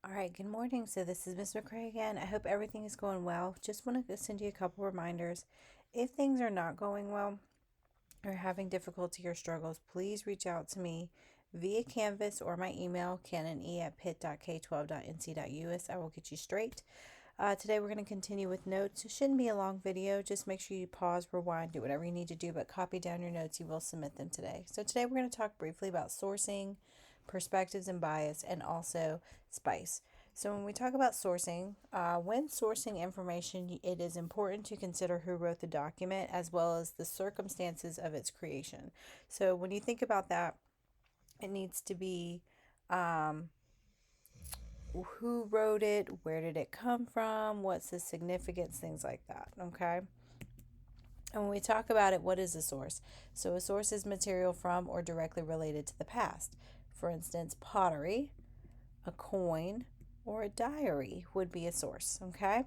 All right, good morning. So this is Miss McCray again. I hope everything is going well. Just want to send you a couple reminders. If things are not going well or having difficulty or struggles, please reach out to me via Canvas or my email, canone@pit.k12.nc.us. I will get you straight. Today we're going to continue with notes. It shouldn't be a long video. Just make sure you pause, rewind, do whatever you need to do, but copy down your notes. You will submit them today. So today we're going to talk briefly about sourcing, perspectives and bias, and also spice. So when we talk about sourcing, when sourcing information, it is important to consider who wrote the document as well as the circumstances of its creation. So when you think about that, it needs to be who wrote it, where did it come from, what's the significance, things like that. Okay. And when we talk about it, what is a source? So a source is material from or directly related to the past. For instance, pottery, a coin, or a diary would be a source. Okay.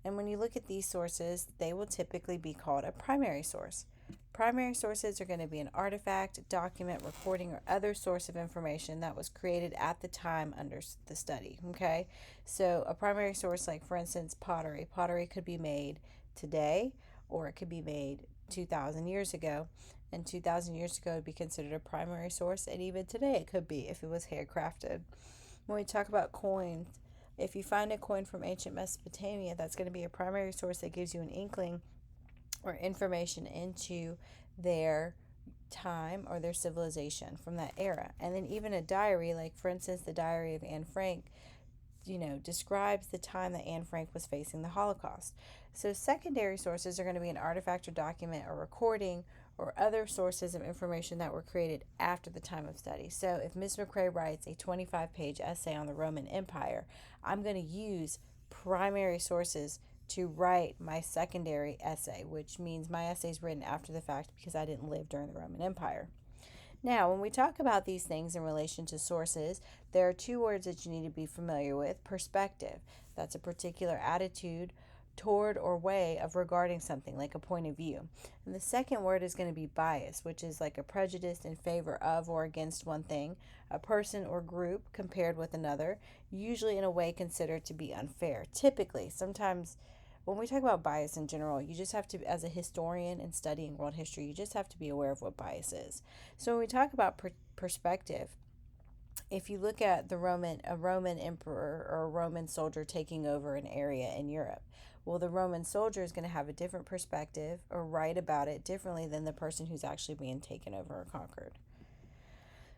And when you look at these sources, they will typically be called a primary source. Primary sources are going to be an artifact, document, recording, or other source of information that was created at the time under the study. Okay, so a primary source, like for instance, pottery. Pottery could be made today or it could be made 2,000 years ago. And 2,000 years ago would be considered a primary source, and even today it could be if it was handcrafted. When we talk about coins, if you find a coin from ancient Mesopotamia, that's going to be a primary source that gives you an inkling or information into their time or their civilization from that era. And then even a diary, like for instance, the diary of Anne Frank, describes the time that Anne Frank was facing the Holocaust. So secondary sources are going to be an artifact or document or recording or other sources of information that were created after the time of study. So if Ms. McCrae writes a 25-page essay on the Roman Empire, I'm going to use primary sources to write my secondary essay, which means my essay is written after the fact because I didn't live during the Roman Empire. Now, when we talk about these things in relation to sources, there are two words that you need to be familiar with. Perspective, that's a particular attitude toward or way of regarding something, like a point of view. And the second word is going to be bias, which is like a prejudice in favor of or against one thing, a person or group compared with another, usually in a way considered to be unfair. Typically, sometimes when we talk about bias in general, you just have to, as a historian and studying world history, you just have to be aware of what bias is. So when we talk about perspective, if you look at a Roman emperor or a Roman soldier taking over an area in Europe, well, the Roman soldier is going to have a different perspective or write about it differently than the person who's actually being taken over or conquered.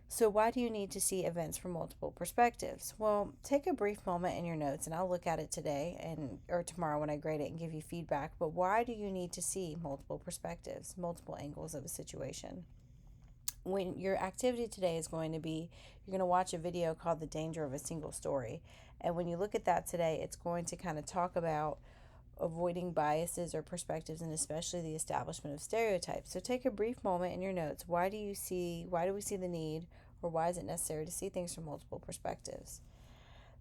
So, why do you need to see events from multiple perspectives? Well, take a brief moment in your notes and I'll look at it today and or tomorrow when I grade it and give you feedback. But why do you need to see multiple perspectives, multiple angles of a situation? When your activity today is going to be, you're going to watch a video called The Danger of a Single Story. And when you look at that today, it's going to kind of talk about avoiding biases or perspectives, and especially the establishment of stereotypes. So take a brief moment in your notes. Why do we see the need, or why is it necessary to see things from multiple perspectives?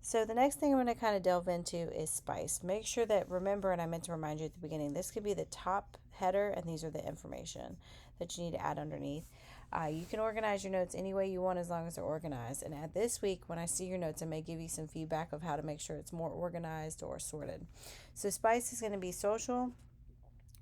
So the next thing I'm going to kind of delve into is spice. Make sure that, remember, and I meant to remind you at the beginning, this could be the top header, and these are the information that you need to add underneath. You can organize your notes any way you want as long as they're organized. And at this week, when I see your notes, I may give you some feedback of how to make sure it's more organized or sorted. So spice is going to be social,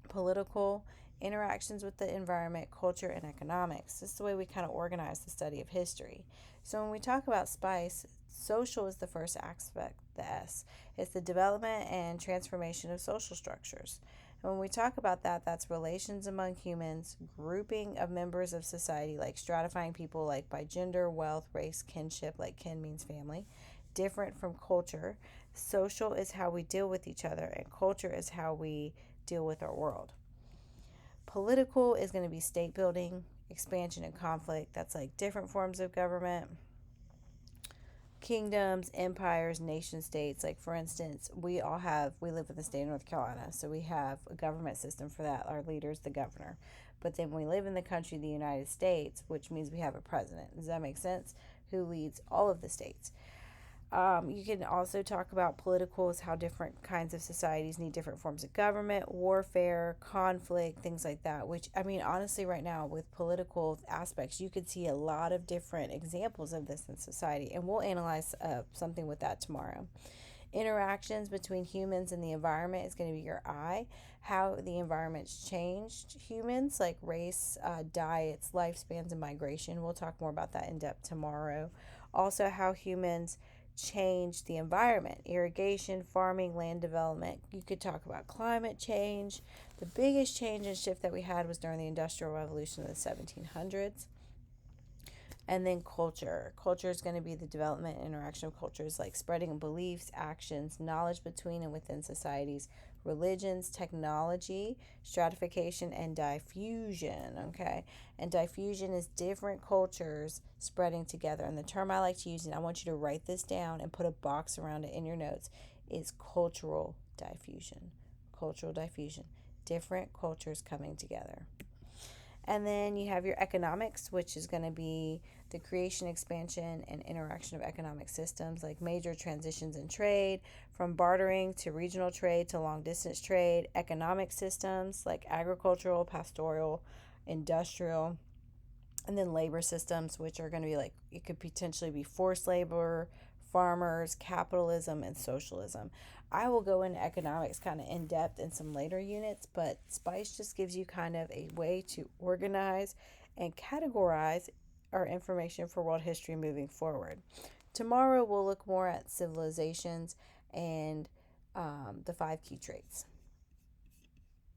political, interactions with the environment, culture, and economics. This is the way we kind of organize the study of history. So when we talk about spice, social is the first aspect, the S. It's the development and transformation of social structures. And when we talk about that, that's relations among humans, grouping of members of society, like stratifying people like by gender, wealth, race, kinship, like kin means family, different from culture. Social is how we deal with each other, and culture is how we deal with our world. Political is going to be state building, expansion, and conflict. That's like different forms of government, kingdoms, empires, nation states. Like for instance, we live in the state of North Carolina, so we have a government system for that. Our leader is the governor. But then we live in the country, the United States, which means we have a president. Does that make sense? Who leads all of the states. You can also talk about politicals, how different kinds of societies need different forms of government, warfare, conflict, things like that. Which, I mean, honestly, right now with political aspects, you could see a lot of different examples of this in society. And we'll analyze something with that tomorrow. Interactions between humans and the environment is going to be your I. How the environment's changed humans, like race, diets, lifespans, and migration. We'll talk more about that in depth tomorrow. Also, how humans change the environment, irrigation, farming, land development. You could talk about climate change. The biggest change and shift that we had was during the Industrial Revolution of the 1700s. And then culture. Culture is going to be the development and interaction of cultures, like spreading beliefs, actions, knowledge between and within societies, religions, technology, stratification, and diffusion. Okay. And diffusion is different cultures spreading together. And the term I like to use, and I want you to write this down and put a box around it in your notes, is cultural diffusion. Cultural diffusion. Different cultures coming together. And then you have your economics, which is going to be the creation, expansion, and interaction of economic systems, like major transitions in trade, from bartering to regional trade to long distance trade, economic systems like agricultural, pastoral, industrial, and then labor systems, which are going to be like, it could potentially be forced labor, farmers, capitalism, and socialism. I will go into economics kind of in depth in some later units, but SPICE just gives you kind of a way to organize and categorize our information for world history moving forward. Tomorrow, we'll look more at civilizations and the five key traits.